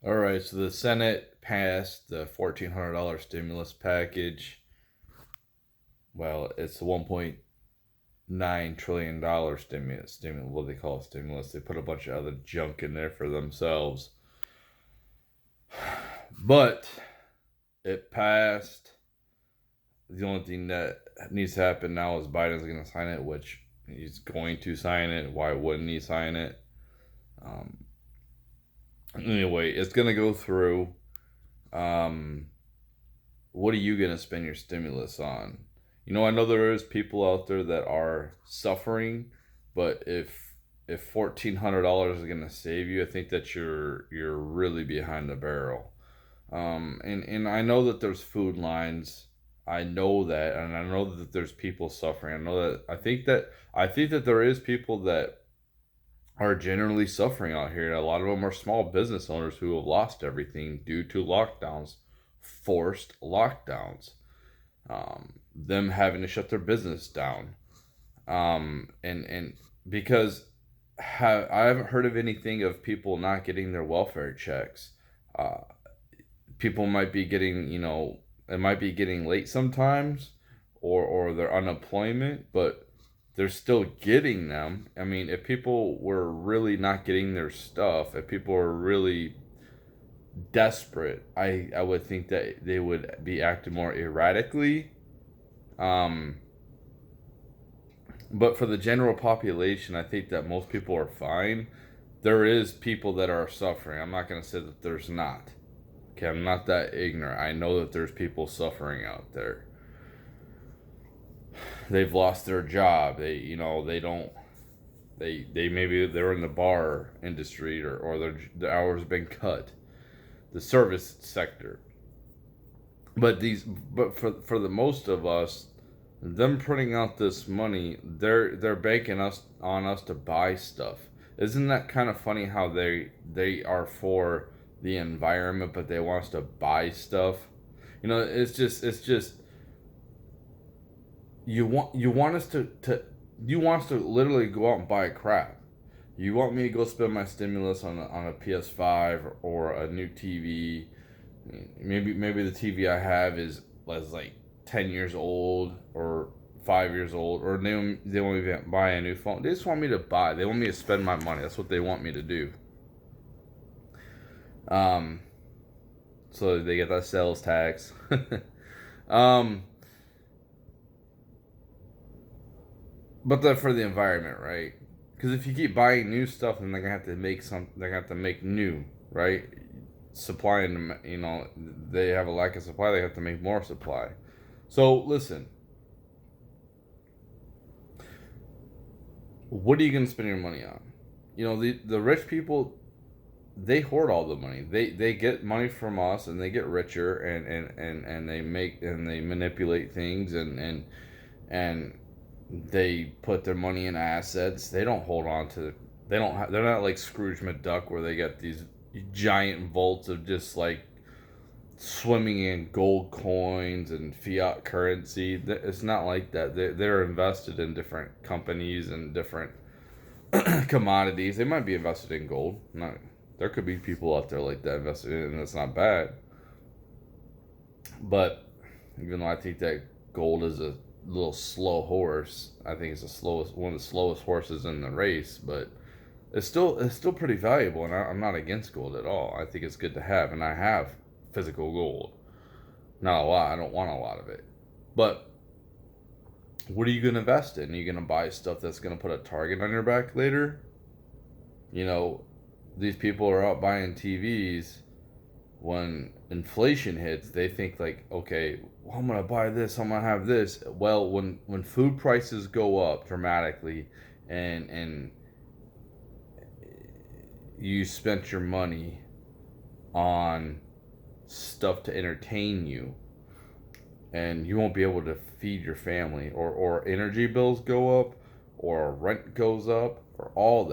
All right, so the Senate passed the $1,400 stimulus package. Well, it's the $1.9 trillion stimulus. What do they call it? Stimulus. They put a bunch of other junk in there for themselves, but it passed. The only thing that needs to happen now is Biden's going to sign it, which he's going to sign it. Why wouldn't he sign it? Um, anyway, it's going to go through. Um, what are you going to spend your stimulus on? I know there is people out there that are suffering, but if $1,400 is going to save you, I think that you're really behind the barrel. And I know that there's food lines. I know that, and I know that there's people suffering. I know that. I think that there is people that are generally suffering out here. A lot of them are small business owners who have lost everything due to lockdowns, forced lockdowns, them having to shut their business down, and because I haven't heard of anything of people not getting their welfare checks. Uh, People might be getting, it might be getting late sometimes, or their unemployment, but they're still getting them. I mean, if people were really not getting their stuff, if people were really desperate, I would think that they would be acting more erratically. Um, but for the general population, I think that most people are fine. There is people that are suffering. I'm not going to say that there's not. Okay, I'm not that ignorant. I know that there's people suffering out there. They've lost their job. They don't. They maybe they're in the bar industry, or their hours have been cut. The service sector. But for the most of us, them printing out this money, they're banking us to buy stuff. Isn't that kind of funny how they are for the environment, but they want us to buy stuff? It's just you want us to you want us to literally go out and buy crap. You want me to go spend my stimulus on a PS5 or a new TV. Maybe the TV I have is like 10 years old or 5 years old, or they want me to buy a new phone. They just want me to buy. They want me to spend my money. That's what they want me to do. Um, so they get that sales tax. um, but then for the environment, right? Because if you keep buying new stuff, then they're gonna have to make some. They're gonna have to make new, right? Supply and they have a lack of supply. They have to make more supply. So listen, what are you gonna spend your money on? The rich people, they hoard all the money. They get money from us, and they get richer, and they manipulate things, and they put their money in assets. They don't hold on to. They're not like Scrooge McDuck where they get these giant vaults of just like swimming in gold coins and fiat currency. It's not like that. They're invested in different companies and different commodities. They might be invested in gold. Not There could be people out there like that invested in it, and it's not bad. But even though I think that gold is a little slow horse, I think it's the slowest one of the slowest horses in the race. But it's still pretty valuable, and I'm not against gold at all. I think it's good to have, and I have physical gold. Not a lot. I don't want a lot of it. But what are you gonna invest in? Are you gonna buy stuff that's gonna put a target on your back later? You know, these people are out buying TVs. When inflation hits, they think like, okay, well, I'm gonna buy this. I'm gonna have this. Well, when food prices go up dramatically, and you spent your money on stuff to entertain you, and you won't be able to feed your family, or energy bills go up, or rent goes up, or all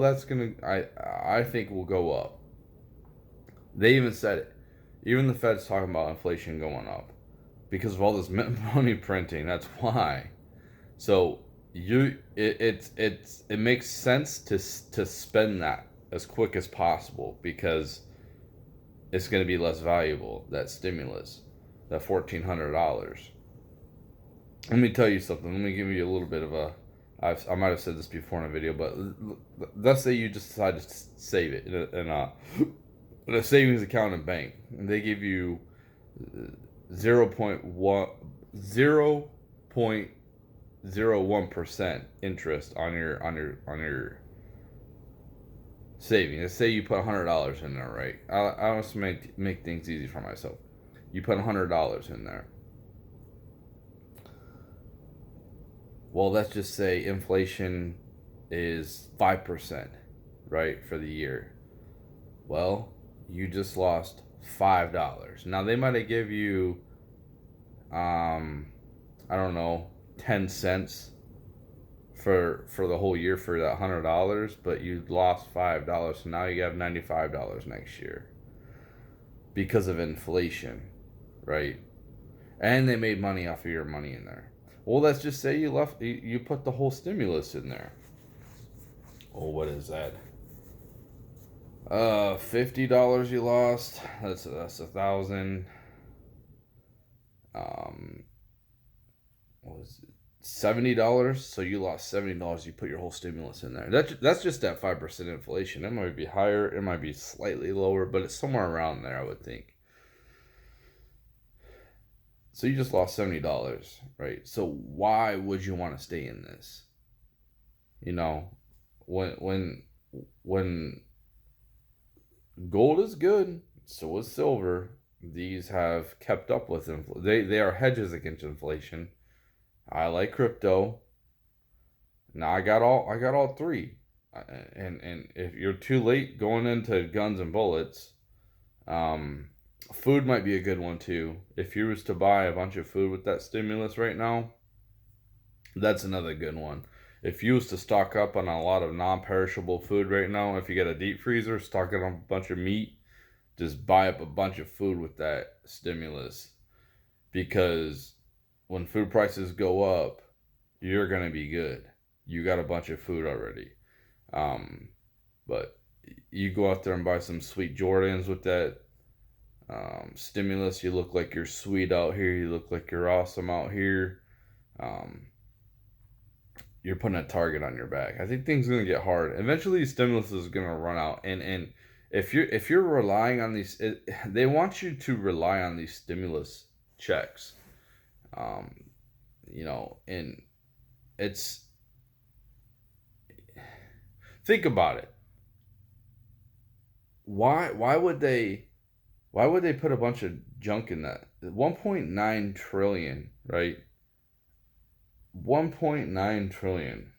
that's gonna, I think, will go up. They even said it. Even the Fed's talking about inflation going up because of all this money printing. That's why. So it makes sense to spend that as quick as possible, because it's going to be less valuable, that stimulus, that $1,400. Let me tell you something. Let me give you a little bit of I might have said this before in a video, but let's say you just decide to save it in a savings account in a bank, and they give you 0.01% interest on your savings. Let's say you put $100 in there, right? I want to make things easy for myself. You put $100 in there. Well, let's just say inflation is 5%, right, for the year. Well, you just lost $5. Now they might have give you, I don't know, 10 cents for the whole year for that $100, but you lost $5. So now you have $95 next year because of inflation, right? And they made money off of your money in there. Well, let's just say you put the whole stimulus in there. Oh, what is that? $50 you lost. That's 1,000. What was it? $70. So you lost $70. You put your whole stimulus in there. That's just that 5% inflation. It might be higher. It might be slightly lower, but it's somewhere around there, I would think. So you just lost $70, right? So why would you want to stay in this? You know, when gold is good, so is silver. These have kept up with inflation. They are hedges against inflation. I like crypto. Now I got all three. And if you're too late going into guns and bullets, food might be a good one too. If you was to buy a bunch of food with that stimulus right now, that's another good one. If you was to stock up on a lot of non-perishable food right now, if you get a deep freezer, stock it on a bunch of meat, just buy up a bunch of food with that stimulus. Because when food prices go up, you're going to be good. You got a bunch of food already. But you go out there and buy some sweet Jordans with that stimulus, you look like you're sweet out here, you look like you're awesome out here. You're putting a target on your back. I think things are gonna get hard. Eventually, stimulus is gonna run out, and if you're relying on these, they want you to rely on these stimulus checks. And it's, think about it. Why would they put a bunch of junk in that? 1.9 trillion, right? 1.9 trillion.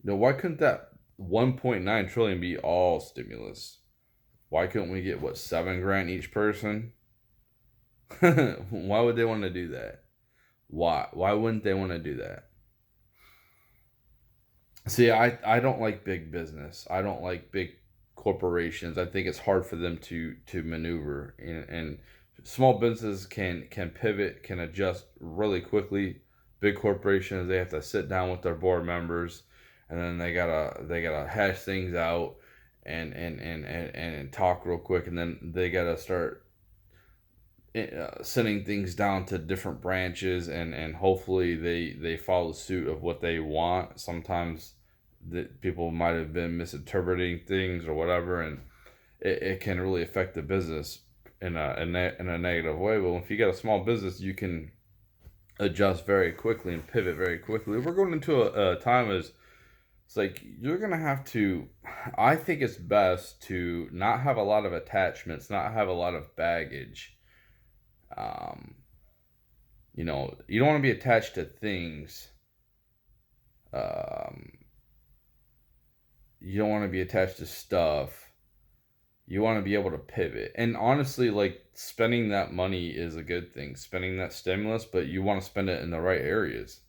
Now, why couldn't that 1.9 trillion be all stimulus? Why couldn't we get, what, $7,000 each person? Why would they want to do that? Why wouldn't they want to do that? See, I don't like big business. I don't like big corporations. I think it's hard for them to maneuver, and small businesses can pivot, can adjust really quickly. Big corporations, they have to sit down with their board members, and then they gotta hash things out and talk real quick, and then they gotta start sending things down to different branches, and hopefully they follow suit of what they want. Sometimes that people might have been misinterpreting things or whatever, and it can really affect the business in a negative way. But if you got a small business, you can adjust very quickly and pivot very quickly. We're going into a time as it's like you're gonna have to. I think it's best to not have a lot of attachments, not have a lot of baggage. You don't want to be attached to things. You don't want to be attached to stuff. You want to be able to pivot. And honestly, like, spending that money is a good thing, spending that stimulus, but you want to spend it in the right areas.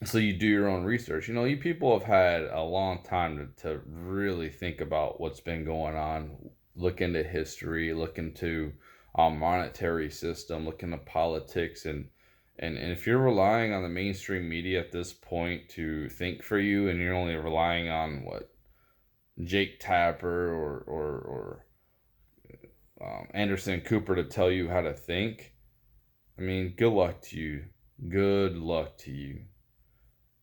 So you do your own research. You people have had a long time to really think about what's been going on, look into history, look into monetary system, look into politics, and if you're relying on the mainstream media at this point to think for you, and you're only relying on what Jake Tapper or Anderson Cooper to tell you how to think, I mean, good luck to you. Good luck to you.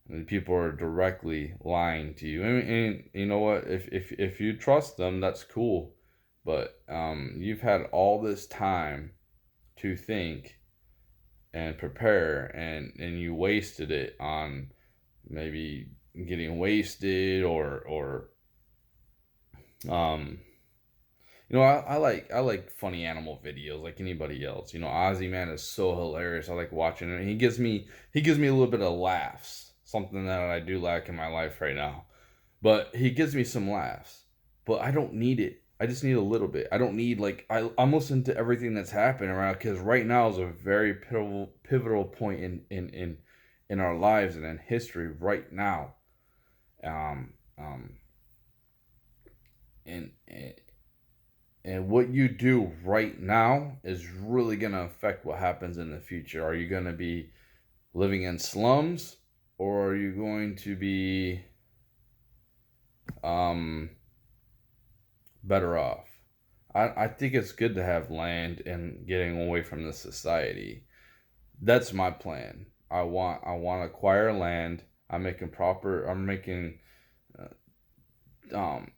And people are directly lying to you. And you know what? If you trust them, that's cool. But you've had all this time to think and prepare, and you wasted it on maybe getting wasted or um I like funny animal videos like anybody else. Ozzy, man, is so hilarious. I like watching it. He gives me a little bit of laughs. Something that I do lack in my life right now. But he gives me some laughs. But I don't need it. I just need a little bit. I don't need like I'm listening to everything that's happening around because right now is a very pivotal point in our lives and in history right now. Um um and And what you do right now is really going to affect what happens in the future. Are you going to be living in slums, or are you going to be um, better off? I think it's good to have land and getting away from the society. That's my plan. I want to acquire land. I'm making um,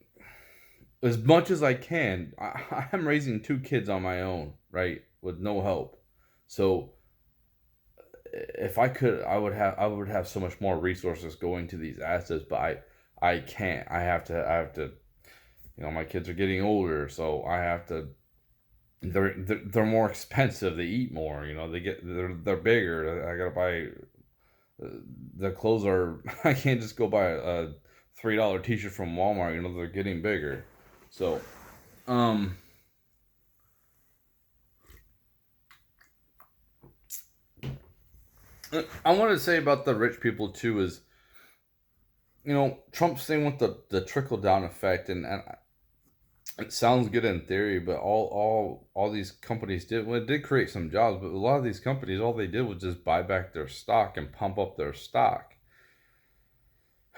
as much as I can. I'm raising two kids on my own, right, with no help. So if I could, I would have so much more resources going to these assets, but I can't. I have to. My kids are getting older, so I have to. They're more expensive. They eat more. They're bigger. I gotta buy. The clothes are. I can't just go buy a $3 t-shirt from Walmart. They're getting bigger. So, um, I wanted to say about the rich people too is, Trump's thing with the trickle down effect, and it sounds good in theory, but all these companies did, well, it did create some jobs, but a lot of these companies, all they did was just buy back their stock and pump up their stock.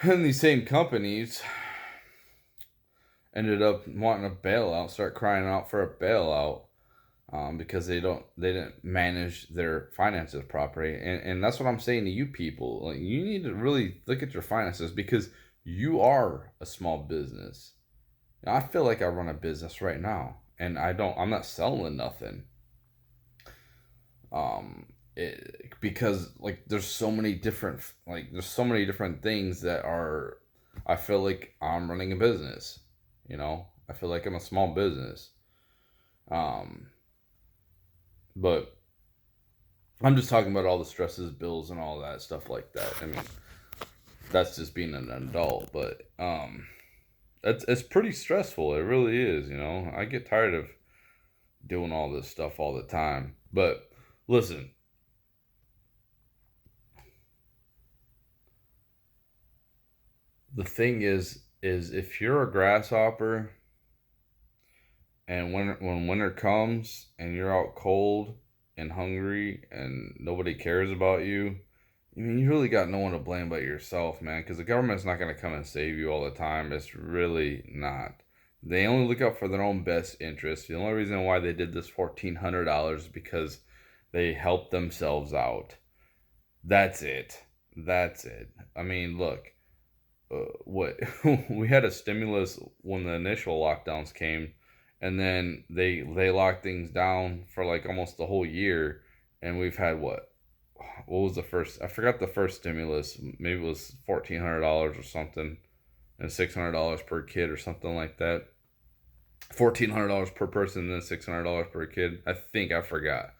And these same companies ended up wanting a bailout, start crying out for a bailout, because they didn't manage their finances properly, and that's what I'm saying to you people. Like, you need to really look at your finances because you are a small business. I feel like I run a business right now, and I'm not selling nothing. Because like there's so many different things that are. I feel like I'm running a business. I feel like I'm a small business. Um, but I'm just talking about all the stresses, bills, and all that stuff like that. I mean, that's just being an adult, but it's pretty stressful. It really is. I get tired of doing all this stuff all the time. But listen, the thing is if you're a grasshopper and when winter comes and you're out cold and hungry and nobody cares about you, I mean, you really got no one to blame but yourself, man, because the government's not going to come and save you all the time. It's really not. They only look out for their own best interest. The only reason why they did this $1,400 is because they helped themselves out. That's it. That's it. I mean, look, what we had a stimulus when the initial lockdowns came, and then they locked things down for like almost the whole year, and we've had what was the first? I forgot the first stimulus. Maybe it was $1,400 or something, and $600 per kid or something like that. $1,400 per person, and then $600 per kid. I forgot.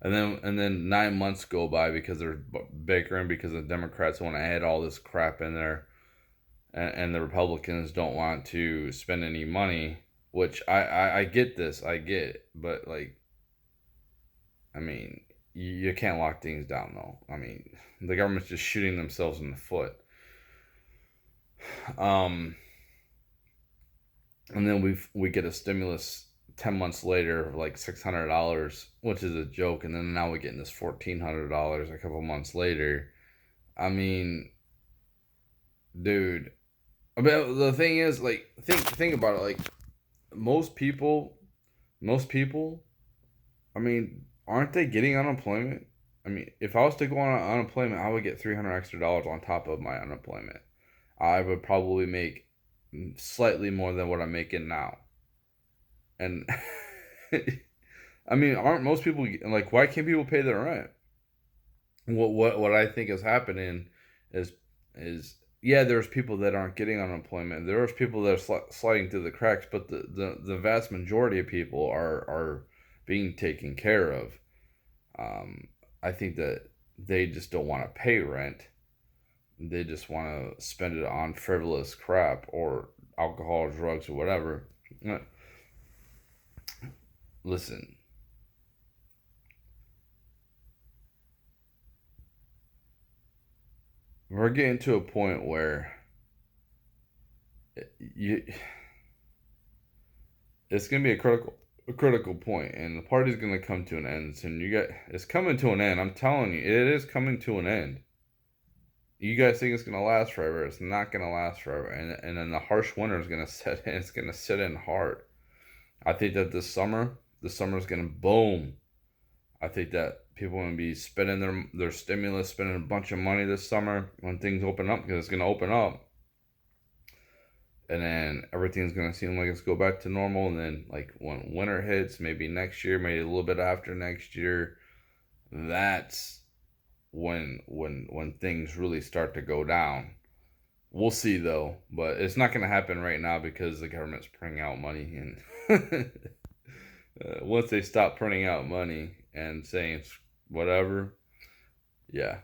And then 9 months go by because they're bickering because the Democrats want to add all this crap in there, and the Republicans don't want to spend any money. Which I get this, I get it, but like, I mean, you can't lock things down though. I mean, the government's just shooting themselves in the foot. Um, and then we get a stimulus 10 months later of like $600, which is a joke, and then now we're getting this $1,400 a couple months later. I mean, dude, I mean, the thing is, like, think about it. Like, most people, most people. I mean, aren't they getting unemployment? I mean, if I was to go on unemployment, I would get $300 extra on top of my unemployment. I would probably make slightly more than what I'm making now. And I mean, aren't most people like? Why can't people pay their rent? What I think is happening is is yeah, there's people that aren't getting unemployment. There's people that are sliding through the cracks, but the vast majority of people are being taken care of. Um, I think that they just don't want to pay rent. They just want to spend it on frivolous crap or alcohol or drugs or whatever. Listen, we're getting to a point where you it's gonna be a critical point, and the party's gonna come to an end soon. It's coming to an end. I'm telling you, it is coming to an end. You guys think it's gonna last forever? It's not gonna last forever, and then the harsh winter is gonna set in. It's gonna set in hard. I think that this summer is gonna boom. I think that people are gonna be spending their stimulus, spending a bunch of money this summer when things open up because it's gonna open up, and then everything's gonna seem like it's go back to normal. And then like when winter hits, maybe next year, maybe a little bit after next year, that's when things really start to go down. We'll see though, but it's not gonna happen right now because the government's printing out money, and once they stop printing out money and saying whatever, yeah,